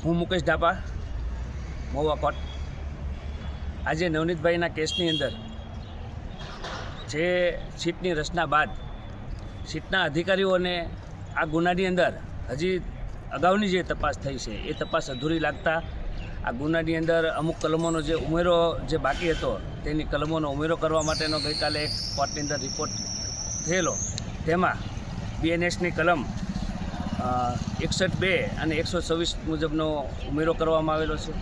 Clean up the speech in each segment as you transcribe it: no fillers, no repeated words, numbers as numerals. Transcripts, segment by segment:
હું મુકેશ ડાપા, મહુવા કોર્ટ. આજે નવનીતભાઈના કેસની અંદર જે સીટની રચના બાદ સીટના અધિકારીઓને આ ગુનાની અંદર હજી અગાઉની જે તપાસ થઈ છે એ તપાસ અધૂરી લાગતા આ ગુનાની અંદર અમુક કલમોનો જે ઉમેરો જે બાકી હતો તેની કલમોનો ઉમેરો કરવા માટેનો ગઈકાલે એક કોર્ટની અંદર રિપોર્ટ થયેલો. તેમાં BNSની કલમ 61(2) અને 126 મુજબનો ઉમેરો કરવામાં આવેલો છે.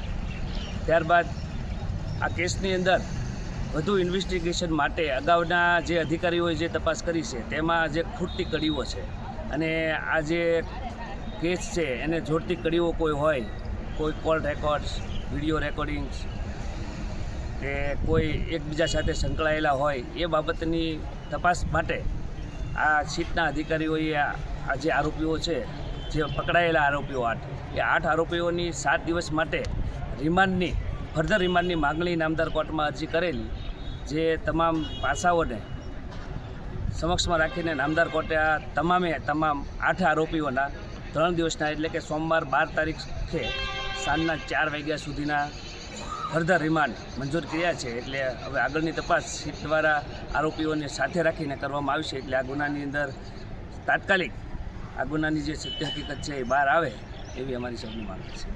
ત્યારબાદ આ કેસની અંદર વધુ ઇન્વેસ્ટિગેશન માટે અગાઉના જે અધિકારીઓએ જે તપાસ કરી છે તેમાં જે ખૂટતી કડીઓ છે અને આ જે કેસ છે એને જોડતી કડીઓ કોઈ હોય, કોઈ કોલ રેકોર્ડ્સ, વિડીયો રેકોર્ડિંગ્સ કે કોઈ એકબીજા સાથે સંકળાયેલા હોય એ બાબતની તપાસ માટે આ સીટના અધિકારીઓએ આ જે આરોપીઓ છે, જે પકડાયેલા આરોપીઓ 8 એ 8 આરોપીઓની 7 દિવસ માટે ફર્ધર રિમાન્ડની માગણી નામદાર કોર્ટમાં અરજી કરેલી, જે તમામ પાસાઓને સમક્ષમાં રાખીને નામદાર કોર્ટે આ તમામ 8 આરોપીઓના 3 દિવસના એટલે કે સોમવાર 12 તારીખે સાંજના 4 વાગ્યા સુધીના ફર્ધર રિમાન્ડ મંજૂર કર્યા છે. એટલે હવે આગળની તપાસ સીટ દ્વારા આરોપીઓને સાથે રાખીને કરવામાં આવશે. એટલે આ ગુનાની અંદર તાત્કાલિક આ ગુનાની જે સત્ય હકીકત છે એ બહાર આવે એવી અમારી સૌની માંગ છે.